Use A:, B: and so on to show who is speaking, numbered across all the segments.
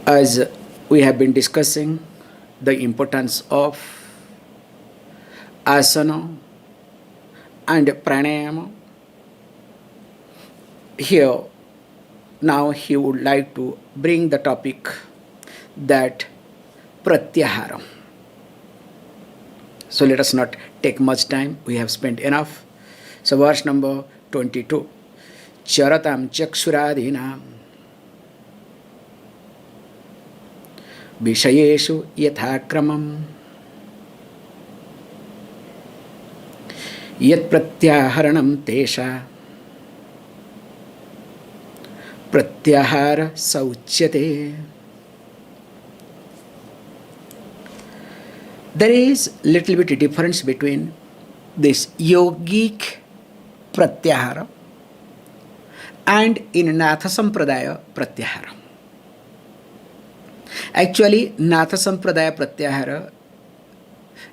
A: As we have been discussing the importance of asana and pranayama, here now he would like to bring the topic that pratyahara. So let us not take much time, we have spent enough. So verse number 22. Charatam chakshuradinam Vishayeshu yathakramam Yat pratyaharanam tesha Pratyahara sauchyate. There is little bit difference between this yogic pratyahara and in Nath Sampradaya pratyahara. Actually, Nath Sampradaya pratyahara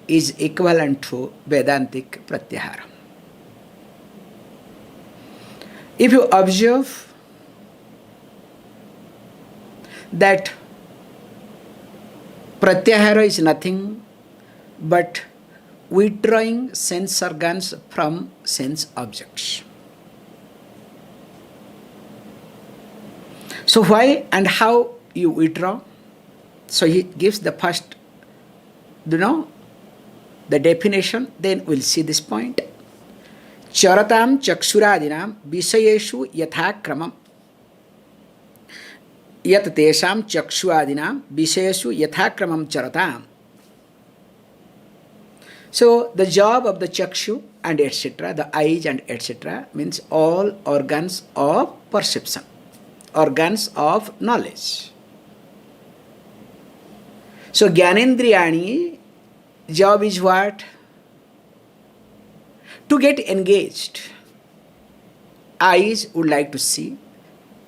A: is equivalent to Vedantic pratyahara. If you observe that pratyahara is nothing but withdrawing sense organs from sense objects. So why and how you withdraw? So he gives the first, the definition, then we'll see this point. Charatam chakshuradinam visayeshu yathakramam yat tesham chakshuadinam visayeshu yathakramam charatam. So the job of the chakshu and etc., the eyes and etc., means all organs of perception, organs of knowledge. So Gyanendriyani job is what? To get engaged. Eyes would like to see,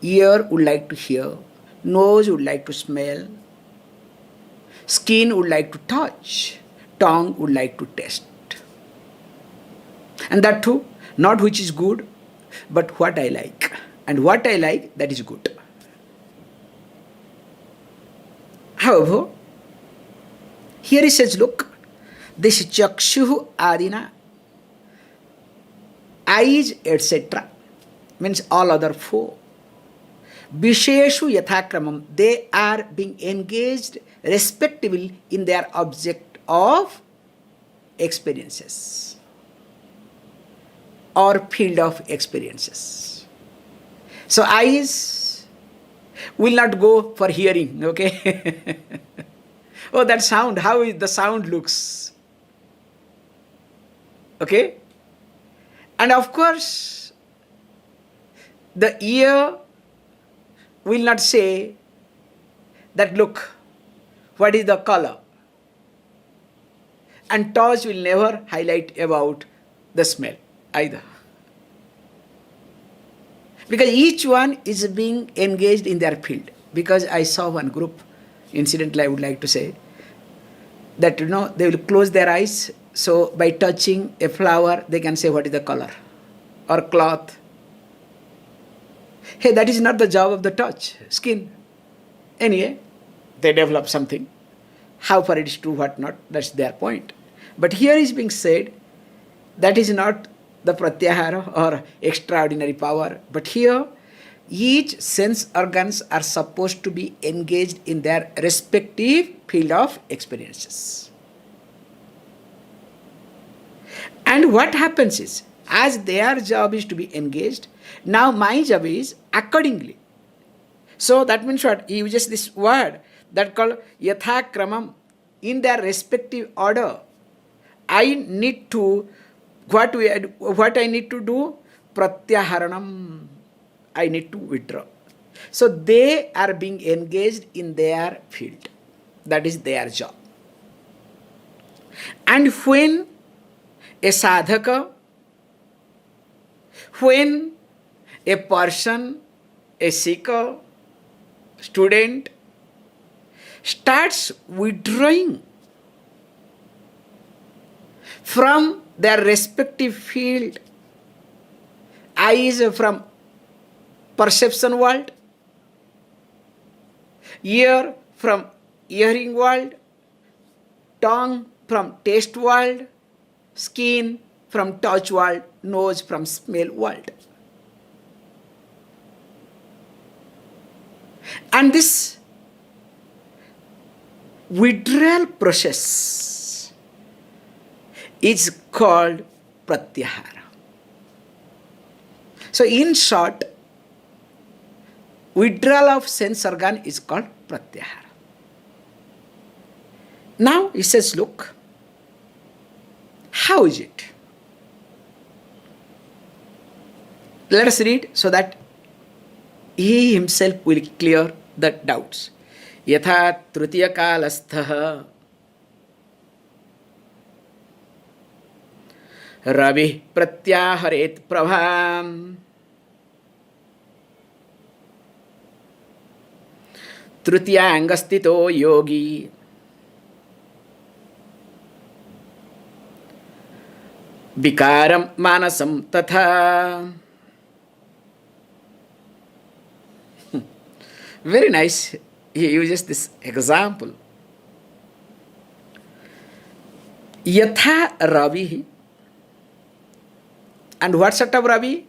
A: ear would like to hear, nose would like to smell, skin would like to touch, tongue would like to taste. And that too, not which is good, but what I like. And what I like, that is good. However, here he says, look, this chakshu adina, eyes, etc., means all other four. Visheshu yathakramam, they are being engaged respectively in their object of experiences or field of experiences. So eyes will not go for hearing, okay? Oh, that sound, how is the sound looks. Okay? And of course, the ear will not say that, look, what is the color? And touch will never highlight about the smell either. Because each one is being engaged in their field. Because I saw one group, incidentally I would like to say, that they will close their eyes, so by touching a flower they can say what is the color, or cloth. Hey, that is not the job of the touch, skin. Anyway, they develop something. How far it is true, what not, that's their point. But here is being said, that is not the pratyahara or extraordinary power, but here each sense organs are supposed to be engaged in their respective field of experiences. And what happens is, as their job is to be engaged, now my job is accordingly. So that means what? He uses this word that called yathakramam, in their respective order. I need to, what I need to do? Pratyaharanam. I need to withdraw. So they are being engaged in their field. That is their job. And when a sadhaka, when a person, a seeker, student starts withdrawing from their respective field, eyes from perception world, ear from hearing world, tongue from taste world, skin from touch world, nose from smell world. And this withdrawal process is called pratyahara. So in short, withdrawal of sense organ is called pratyahara. Now he says, look, how is it? Let us read so that he himself will clear the doubts. Yatha tritiya kalastha ravi pratyaharet prabham tritiya angastito yogi vikaram manasam tatha. Very nice. He uses this example. Yatha Ravi. And what sort of Ravi?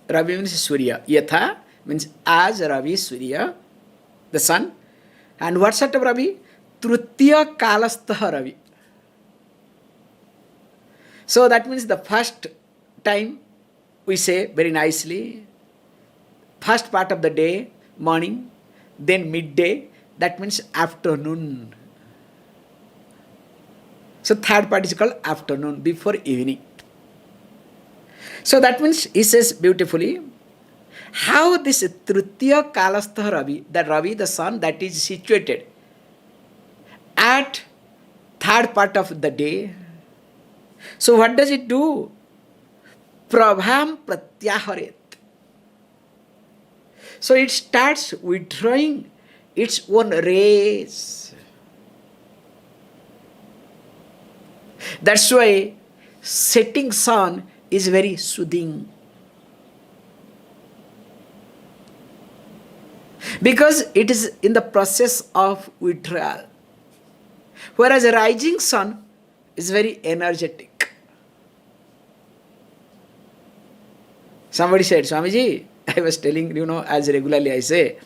A: Ravi means Surya. Yatha means as Ravi, Surya, the sun. And what sort of Ravi? Tritiya Kalastha Ravi. So that means the first time we say very nicely, first part of the day, morning, then midday, that means afternoon. So third part is called afternoon, before evening. So that means he says beautifully, how this Tritiya Kalastha Ravi, the Ravi, the sun that is situated at third part of the day. So what does it do? Prabham pratyaharet. So it starts withdrawing its own rays. That's why setting sun is very soothing. Because it is in the process of withdrawal. Whereas a rising sun is very energetic. Somebody said, Swamiji, I was telling, as regularly I say,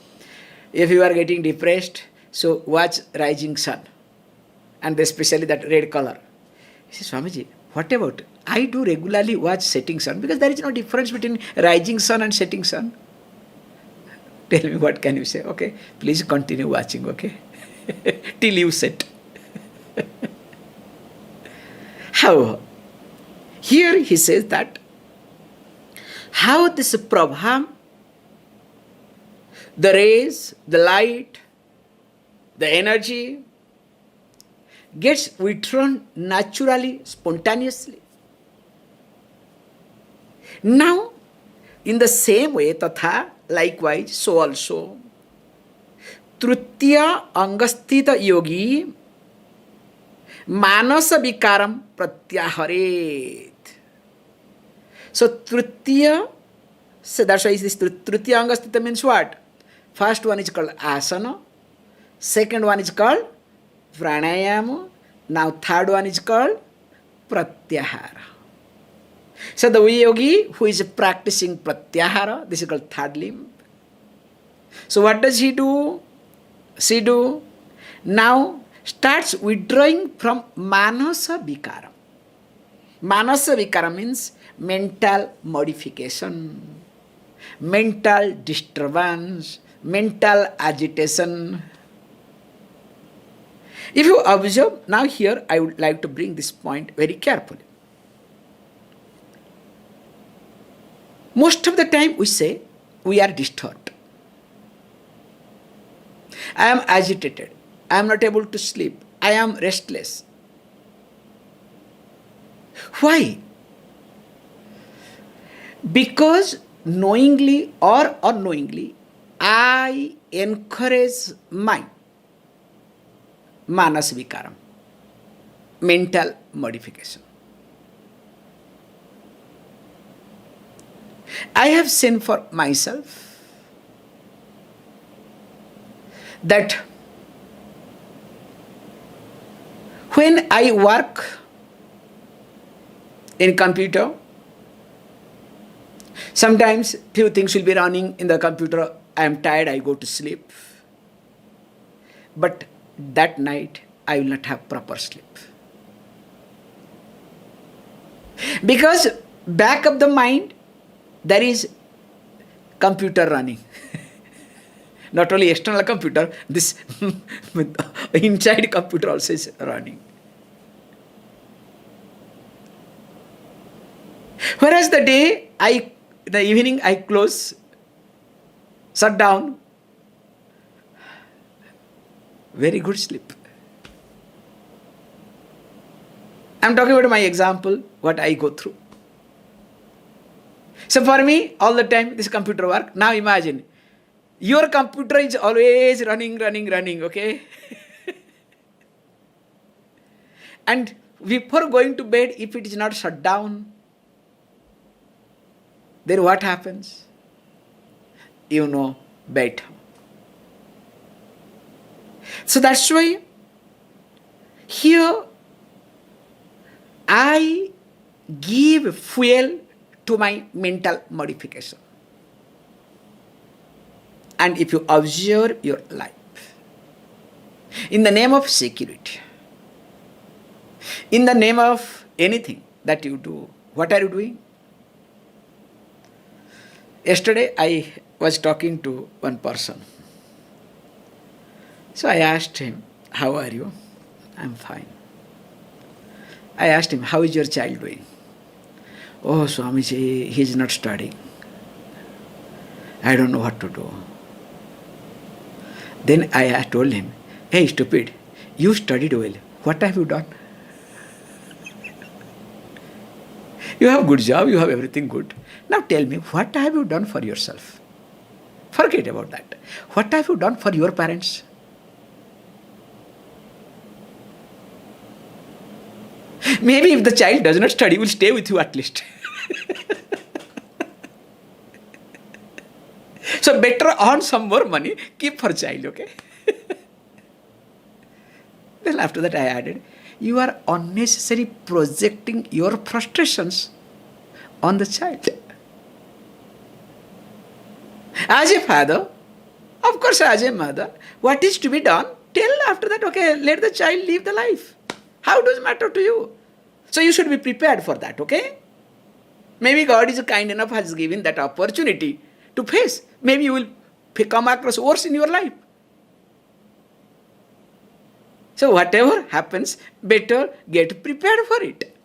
A: if you are getting depressed, so watch rising sun. And especially that red color. He says, Swamiji, what about? I do regularly watch setting sun because there is no difference between rising sun and setting sun. Tell me, what can you say? Okay, please continue watching, okay? Till you set. However, here he says that how this Prabham, the rays, the light, the energy gets withdrawn naturally, spontaneously. Now, in the same way, tatha, likewise, so also, Tritiya Angastita Yogi Manasa Vikaram Pratyaharet. So Tritiya, so that's why this Tritiya Angastita means what? First one is called asana, second one is called pranayama, now third one is called pratyahara. So the yogi who is practicing pratyahara, this is called third limb. So what does he do? She do? Now starts withdrawing from manasa vikaram. Manasa vikaram means mental modification, mental disturbance, mental agitation. If you observe, now here I would like to bring this point very carefully. Most of the time we say we are disturbed. I am agitated. I am not able to sleep. I am restless. Why? Because knowingly or unknowingly, I encourage my manas vikaram, mental modification. I have seen for myself that when I work in computer, sometimes few things will be running in the computer. I am tired, I go to sleep. But that night, I will not have proper sleep. Because back of the mind, there is computer running. Not only external computer, this inside computer also is running. Whereas the evening I close, shut down, very good sleep. I'm talking about my example, what I go through. So for me, all the time, this computer work. Now imagine, your computer is always running, okay? And before going to bed, if it is not shut down, then what happens? You know better. So that's why here I give fuel to my mental modification. And if you observe your life, in the name of security, in the name of anything that you do, what are you doing? Yesterday I was talking to one person. So I asked him, how are you? I'm fine. I asked him, how is your child doing? Oh, Swamiji, he is not studying. I don't know what to do. Then I told him, hey, stupid, you studied well. What have you done? You have good job, you have everything good. Now tell me, what have you done for yourself? Forget about that. What have you done for your parents? Maybe if the child does not study, will stay with you at least. So better earn some more money, keep for child, okay? Then after that I added, you are unnecessarily projecting your frustrations on the child. As a father, of course as a mother, what is to be done? Tell after that, okay, let the child live the life. How does it matter to you? So you should be prepared for that, okay? Maybe God is kind enough, has given that opportunity to face. Maybe you will come across worse in your life. So whatever happens, better get prepared for it.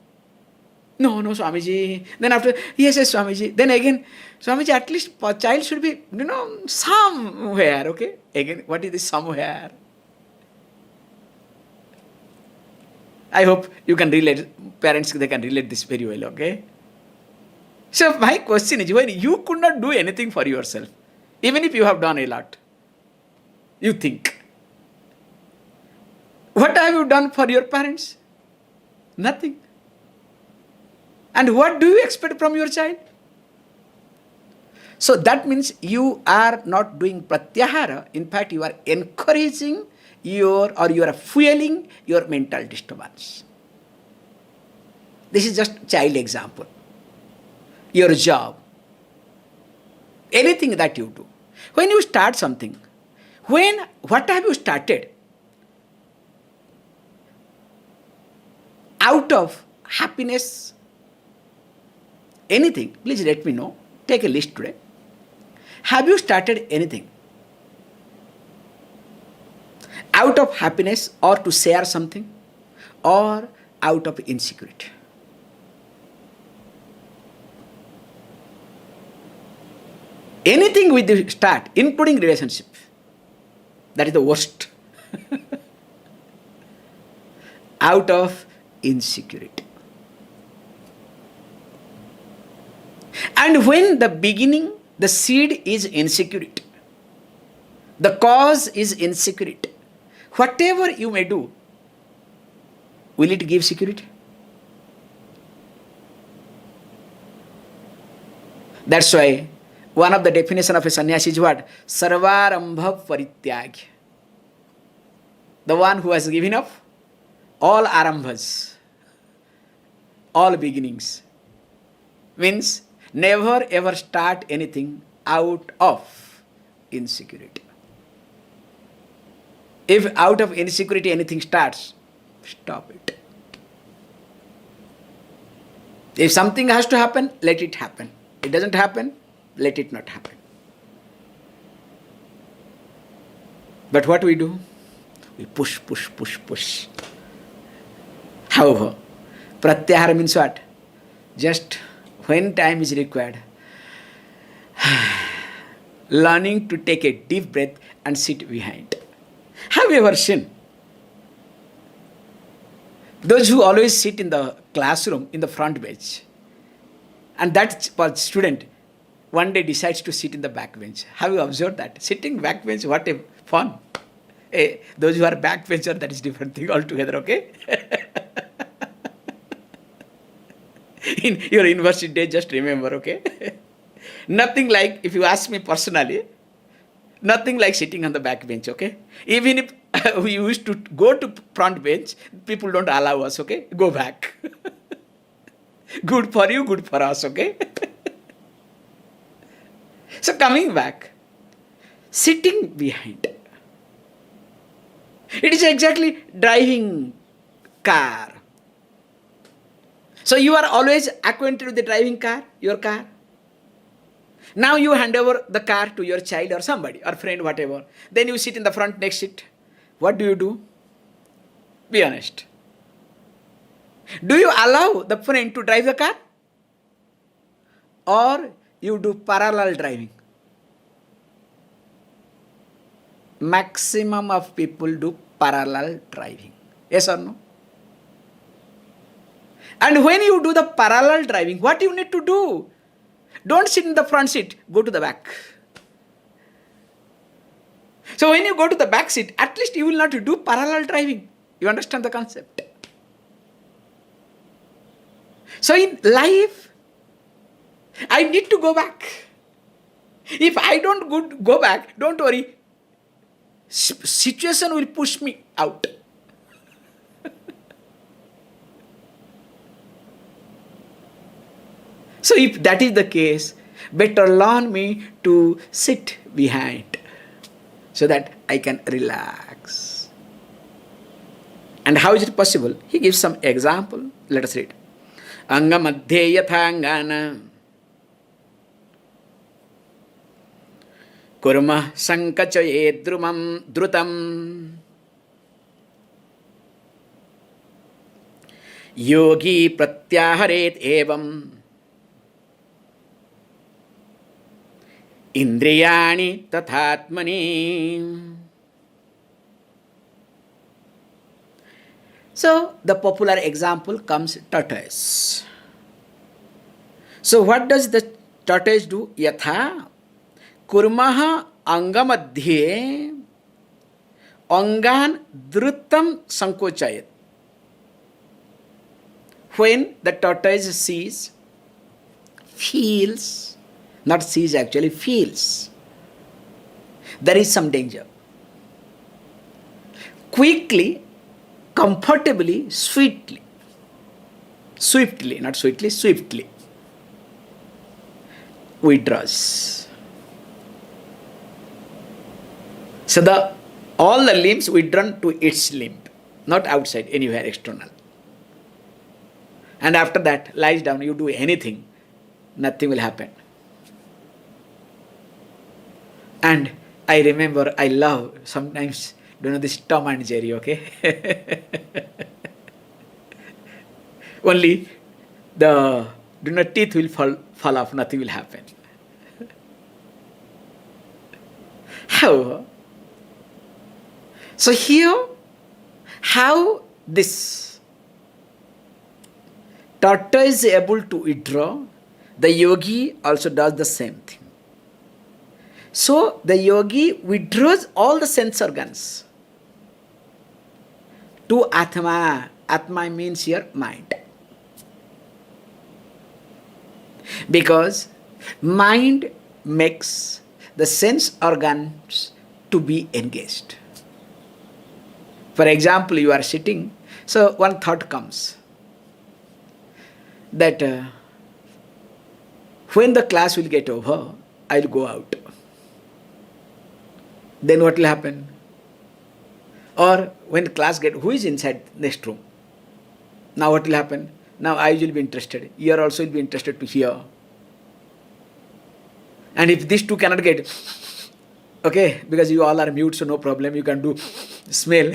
A: No, Swamiji. Then after, yes, Swamiji. Then again, Swamiji, at least child should be, somewhere, okay? Again, what is this somewhere? I hope you can relate, parents, they can relate this very well, okay? So my question is, when you could not do anything for yourself, even if you have done a lot, you think, what have you done for your parents? Nothing. And what do you expect from your child? So that means you are not doing pratyahara. In fact, you are encouraging you are fueling your mental disturbance. This is just child example. Your job, anything that you do. When you start something, what have you started? Out of happiness, anything, please let me know. Take a list today. Have you started anything? Out of happiness or to share something or out of insecurity? Anything with the start, including relationship, that is the worst. Out of insecurity. And when the beginning, the seed is insecurity, the cause is insecurity, whatever you may do, will it give security? That's why one of the definition of a sannyasi is what? Sarvarambha parityagya. the one who has given up all arambhas, all beginnings. Means never ever start anything out of insecurity. If out of insecurity anything starts, stop it. If something has to happen, let it happen. It doesn't happen, let it not happen. But what we do? We push, push, push, push. However, pratyahara means what? Just when time is required, learning to take a deep breath and sit behind. Have you ever seen those who always sit in the classroom in the front bench, and that student one day decides to sit in the back bench? Have you observed that? Sitting back bench, what a fun. Hey, those who are back bencher, that is different thing altogether, okay? In your university day, just remember, okay? Nothing like, if you ask me personally, nothing like sitting on the back bench, okay? Even if we used to go to front bench, people don't allow us, okay? Go back. Good for you, good for us, okay? So coming back, sitting behind. It is exactly driving car. So you are always acquainted with the driving car, your car. Now you hand over the car to your child or somebody, or friend, whatever. Then you sit in the front next seat. What do? Be honest. Do you allow the friend to drive the car? Or you do parallel driving? Maximum of people do parallel driving. Yes or no? And when you do the parallel driving, what you need to do? Don't sit in the front seat, go to the back. So when you go to the back seat, at least you will not do parallel driving. You understand the concept? So in life, I need to go back. If I don't go back, don't worry. Situation will push me out. So if that is the case, better learn me to sit behind so that I can relax. And how is it possible? He gives some example. Let us read. Anga madhye yathangana kurma sankachaye drutam yogi pratyaharet evam indriyani tathatmani. So the popular example comes tortoise. So what does the tortoise do? Yatha kurmaha angamadhye angan drutam sankochayat. When the tortoise sees, feels, not sees actually, feels, there is some danger. Quickly, comfortably, swiftly, not sweetly, swiftly, withdraws. So all the limbs withdrawn to its limb, not outside, anywhere external. And after that, lies down, you do anything, nothing will happen. And I remember, I love sometimes, this Tom and Jerry, okay? Only the teeth will fall off, nothing will happen. However, so here, how this tortoise is able to withdraw, the yogi also does the same thing. So the yogi withdraws all the sense organs to Atma. Atma means here mind. Because mind makes the sense organs to be engaged. For example, you are sitting, so one thought comes that when the class will get over, I will go out. Then what will happen? Or when the class get, who is inside next room? Now what will happen? Now I will be interested. You also will be interested to hear. And if these two cannot get, okay, because you all are mute, so no problem, you can do smell.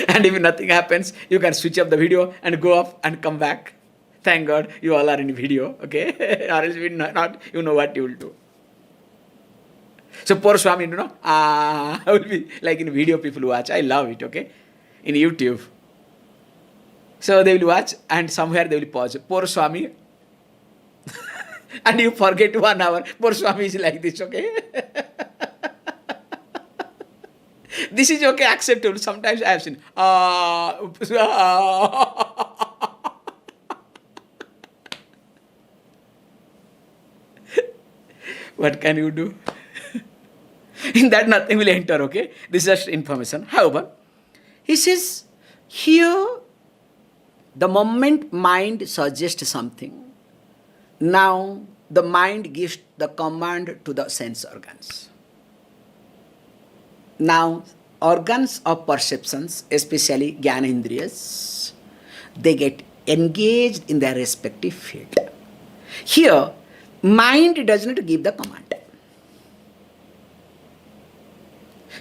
A: And if nothing happens, you can switch off the video and go off and come back. Thank God you all are in video, okay? Or else not, you know what you will do. So poor Swami, I will be like in video people watch. I love it, okay? In YouTube. So they will watch and somewhere they will pause. Poor Swami. And you forget 1 hour. Poor Swami is like this, okay? This is okay, acceptable. Sometimes I have seen. What can you do? In that nothing will enter, okay? This is just information. However, he says, here, the moment mind suggests something, now the mind gives the command to the sense organs. Now, organs of perceptions, especially Jnanendriyas, they get engaged in their respective field. Here, mind does not give the command.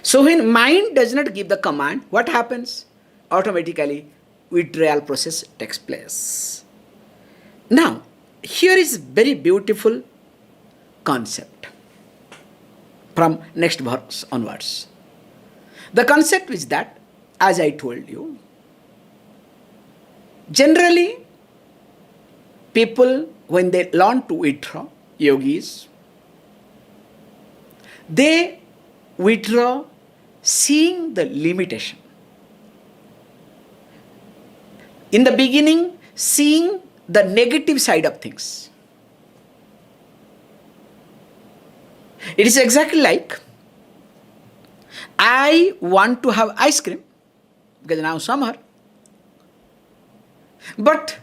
A: So when mind does not give the command, what happens? Automatically, withdrawal process takes place. Now, here is very beautiful concept from next verse onwards. The concept is that, as I told you, generally, people, when they learn to withdraw, yogis, they withdraw seeing the limitation. In the beginning, seeing the negative side of things. It is exactly like, I want to have ice cream, because now summer, but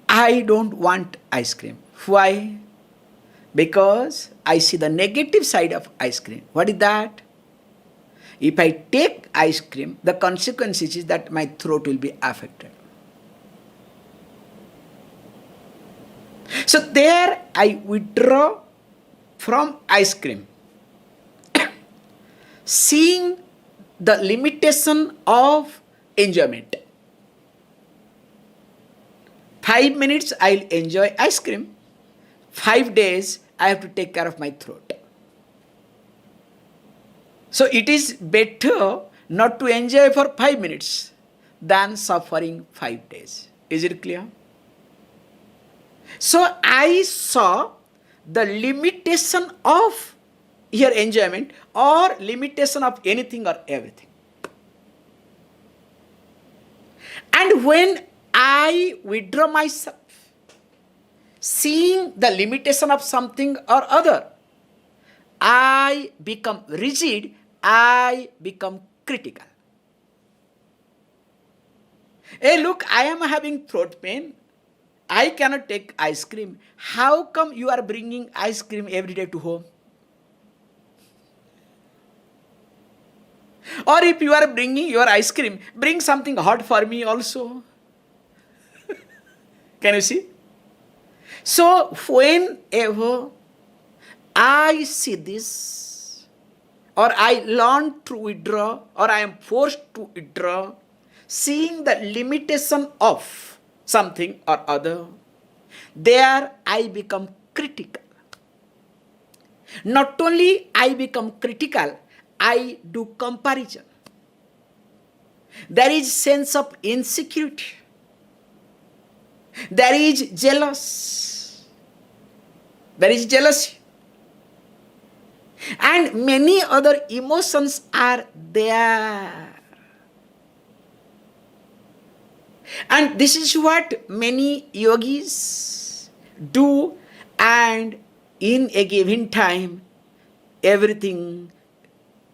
A: I don't want ice cream. Why? Because I see the negative side of ice cream. What is that? If I take ice cream, the consequence is that my throat will be affected. So there I withdraw from ice cream, seeing the limitation of enjoyment. 5 minutes I'll enjoy ice cream. 5 days I have to take care of my throat. So it is better not to enjoy for 5 minutes than suffering 5 days. Is it clear? So I saw the limitation of your enjoyment or limitation of anything or everything. And when I withdraw myself, seeing the limitation of something or other, I become rigid, I become critical. Hey, look, I am having throat pain. I cannot take ice cream. How come you are bringing ice cream every day to home? Or if you are bringing your ice cream, bring something hot for me also. Can you see? So whenever I see this, or I learn to withdraw, or I am forced to withdraw, seeing the limitation of something or other, there I become critical. Not only I become critical, I do comparison. There is sense of insecurity. There is jealous. There is jealousy. And many other emotions are there. And this is what many yogis do, and in a given time, everything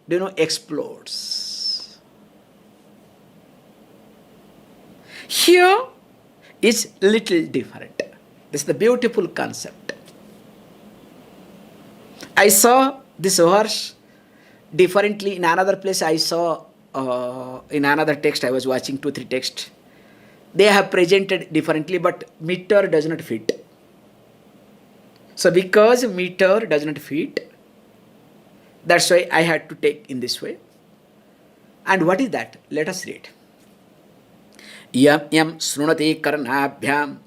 A: explodes. Here is little different. This is the beautiful concept. I saw this verse differently in another place. I saw in another text. I was watching 2-3 texts. They have presented differently, but meter does not fit. So because meter does not fit, that's why I had to take in this way. And what is that? Let us read. Yam yam srunati karnabhyam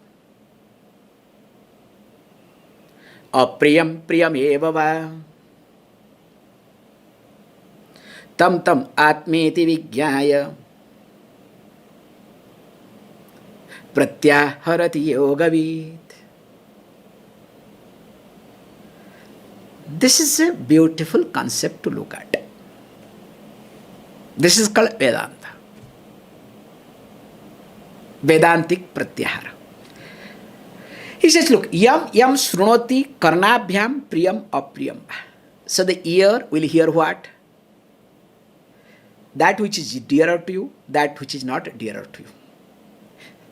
A: apriyam priyam eva va tam tam atmeti vigyaya pratyaharati yogavid. This is a beautiful concept to look at. This is called Vedanta. Vedantic Pratyahara. He says, look, yam yam srunoti karnabhyam priyam apriyam. So the ear will hear what? That which is dearer to you, that which is not dearer to you.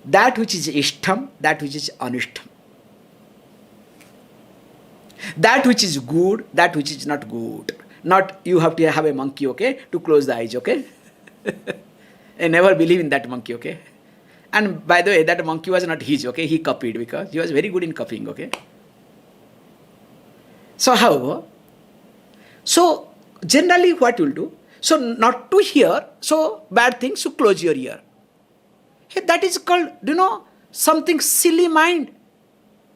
A: That which is ishtam, that which is anishtam. That which is good, that which is not good. Not you have to have a monkey, okay, to close the eyes, okay? I never believe in that monkey, okay? And by the way, that monkey was not his, okay? He copied because he was very good in copying, okay? So, however, so generally what you'll do, so not to hear, so bad things, so close your ear. Hey, that is called, something silly mind,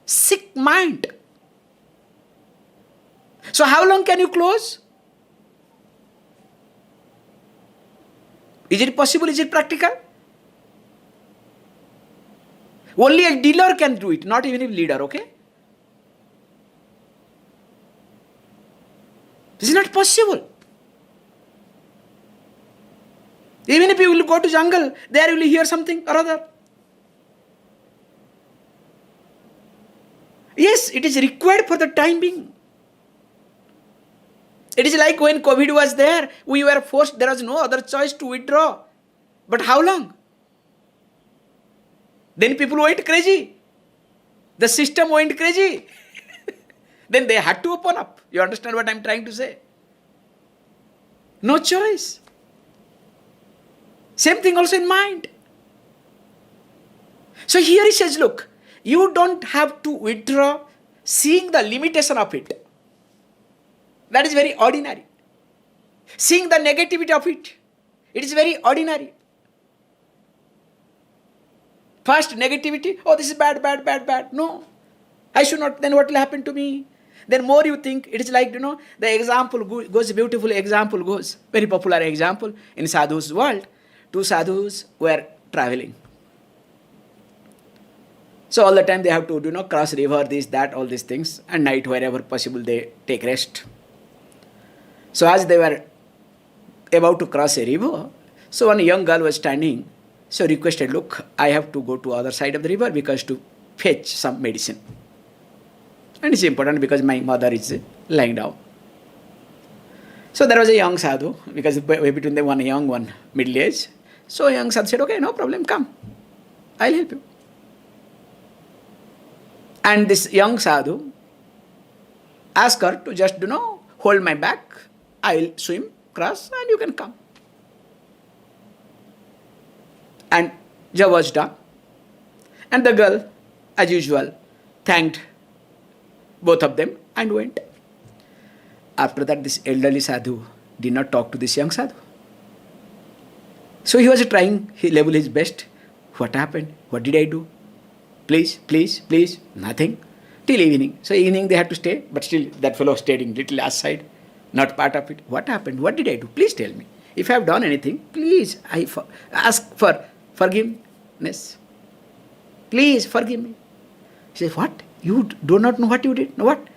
A: sick mind. So how long can you close? Is it possible? Is it practical? Only a dealer can do it, not even a leader, okay? This is not possible. Even if you will go to jungle, there you will hear something or other. Yes, it is required for the time being. It is like when COVID was there, we were forced, there was no other choice to withdraw. But how long? Then people went crazy. The system went crazy. Then they had to open up. You understand what I am trying to say? No choice. Same thing also in mind. So here he says, look, you don't have to withdraw seeing the limitation of it. That is very ordinary. Seeing the negativity of it, it is very ordinary. First negativity, oh this is bad, bad, bad, bad. No, I should not, then what will happen to me? Then more you think, it is like, the example goes, beautiful example goes, very popular example in sadhus world. 2 sadhus were traveling. So all the time they have to, cross river, this, that, all these things, and night wherever possible they take rest. So as they were about to cross a river, so one young girl was standing, so requested, look, I have to go to other side of the river because to fetch some medicine. And it's important because my mother is lying down. So there was a young sadhu, because between them one young, one middle age. So young sadhu said, okay, no problem, come, I'll help you. And this young sadhu asked her to just, hold my back, I will swim, cross, and you can come. And job was done. And the girl, as usual, thanked both of them and went. After that, this elderly sadhu did not talk to this young sadhu. So he was trying, he level his best. What happened? What did I do? Please, please, please. Nothing. Till evening. So evening they had to stay, but still that fellow stayed in little aside, not part of it. What happened? What did I do? Please tell me. If I have done anything, please, I ask for forgiveness. Please forgive me. He says, what? You do not know what you did? No, what?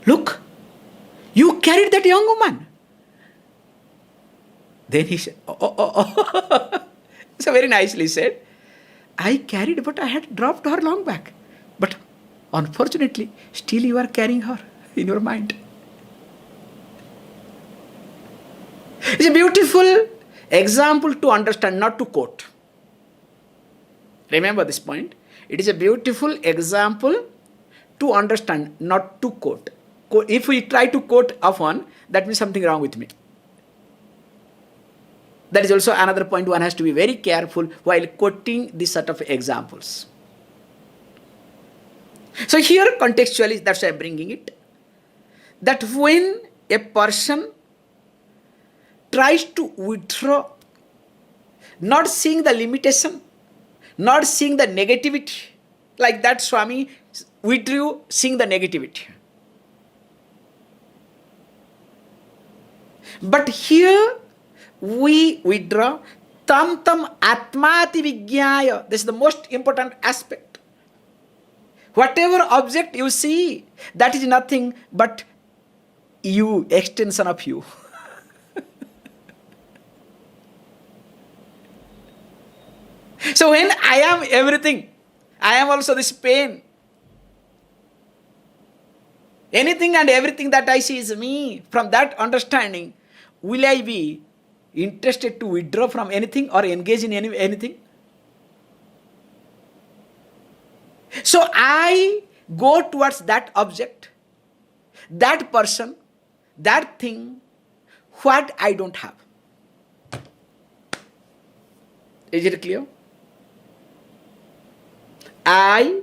A: Look, you carried that young woman. Then he said, oh. So very nicely said, I carried, but I had dropped her long back. But unfortunately, still you are carrying her in your mind. It's a beautiful example to understand, not to quote. Remember this point. It is a beautiful example to understand, not to quote. If we try to quote often, that means something wrong with me. That is also another point one has to be very careful while quoting this sort of examples. So here contextually, that's why I'm bringing it, that when a person tries to withdraw, not seeing the limitation, not seeing the negativity, like that Swami withdrew seeing the negativity. But here we withdraw tam atmati vijnaya. This is the most important aspect. Whatever object you see, that is nothing but you, extension of you. So when I am everything, I am also this pain. Anything and everything that I see is me. From that understanding, will I be interested to withdraw from anything or engage in anything? So I go towards that object, that person, that thing, what I don't have. Is it clear? I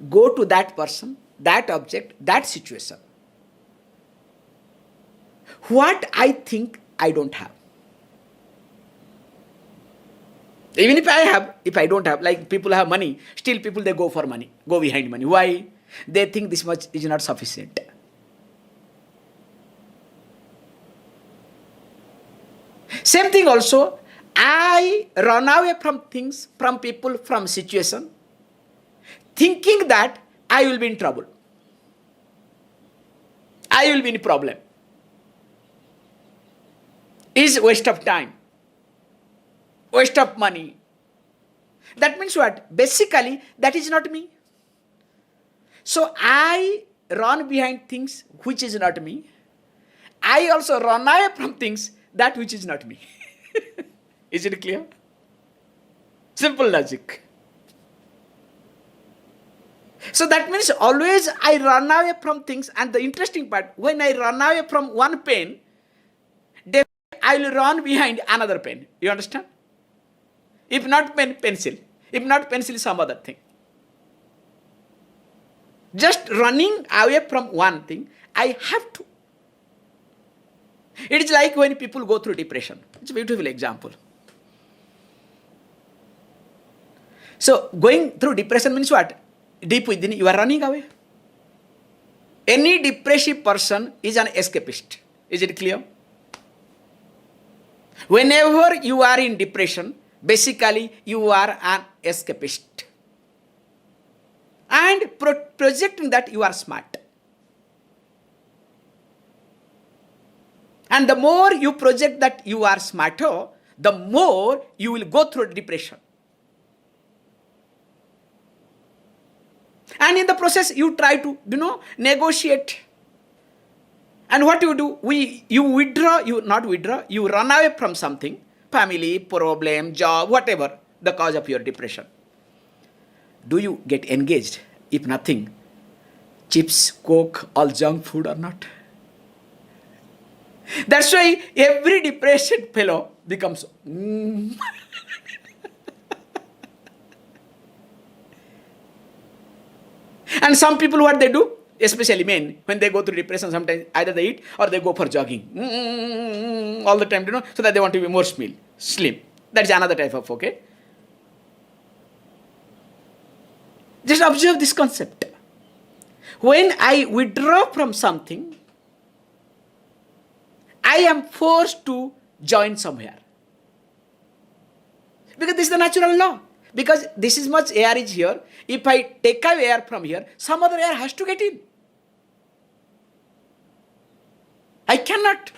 A: go to that person, that object, that situation. What I think I don't have. Even if I have, if I don't have, like people have money, still people they go for money, go behind money. Why? They think this much is not sufficient. Same thing also, I run away from things, from people, from situation, thinking that I will be in trouble. I will be in problem. Is waste of time. Waste of money. That means what? Basically, that is not me. So I run behind things which is not me. I also run away from things that which is not me. Is it clear? Simple logic. So that means always I run away from things, and the interesting part, when I run away from one pain, I will run behind another pen. You understand? If not pen, pencil. If not pencil, some other thing. Just running away from one thing, I have to. It is like when people go through depression. It's a beautiful example. So going through depression means what? Deep within, you are running away. Any depressive person is an escapist. Is it clear? Whenever you are in depression, basically you are an escapist. And projecting that you are smart. And the more you project that you are smarter, the more you will go through depression. And in the process, you try to, negotiate. And what you do, you withdraw, you run away from something, family, problem, job, whatever, the cause of your depression. Do you get engaged? If nothing, chips, coke, all junk food or not? That's why every depressed fellow becomes And some people, what they do, especially men, when they go through depression, sometimes either they eat or they go for jogging all the time, so that they want to be more slim. That's another type of, okay? Just observe this concept. When I withdraw from something, I am forced to join somewhere. Because this is the natural law. Because this is much air is here. If I take away air from here, some other air has to get in. I cannot.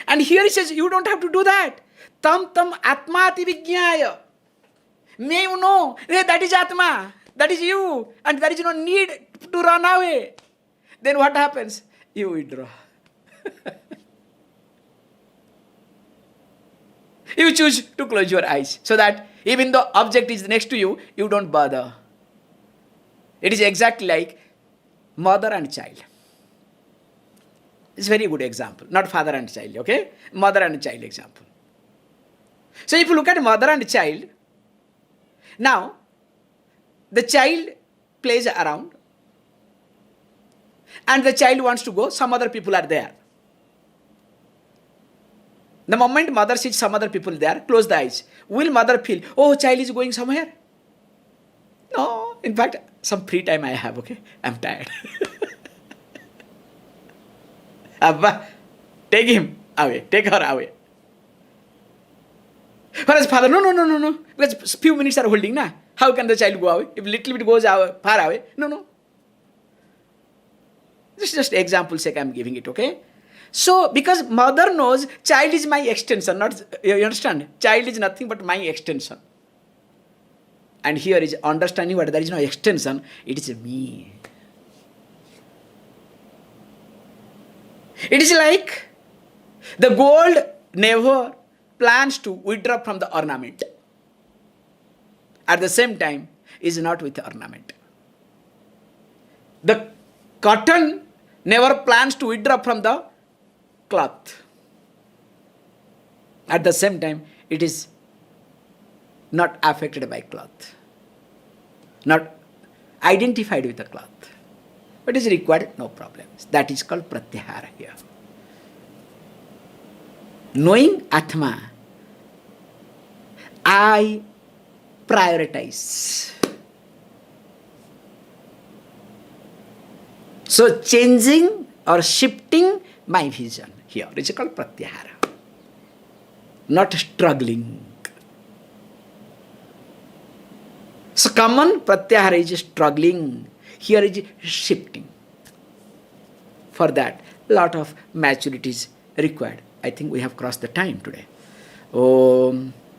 A: And here he says, you don't have to do that. Tam atmati vijnaya. May you know, that is Atma. That is you. And there is no need to run away. Then what happens? You withdraw. You choose to close your eyes so that even though object is next to you, you don't bother. It is exactly like mother and child. It's a very good example. Not father and child, okay? Mother and child example. So if you look at mother and child, now the child plays around and the child wants to go, some other people are there. The moment mother sees some other people there, close the eyes. Will mother feel, oh, child is going somewhere? No. In fact, some free time I have, okay? I'm tired. Abba, take him away. Take her away. Whereas father, no. Because few minutes are holding, na? How can the child go away? If little bit goes far away, no. This is just example sake I'm giving it, okay? So, because mother knows child is my extension, not, you understand? Child is nothing but my extension. And here is understanding what there is no extension, it is me. It is like the gold never plans to withdraw from the ornament. At the same time, is not with the ornament. The cotton never plans to withdraw from the cloth. At the same time, it is not affected by cloth, not identified with the cloth. What is required? No problem. That is called pratyahara here. Knowing Atma, I prioritize. So changing or shifting my vision here, it's called pratyahara. Not struggling. So common pratyahara is struggling. Here is shifting. For that, lot of maturity is required. I think we have crossed the time today. Om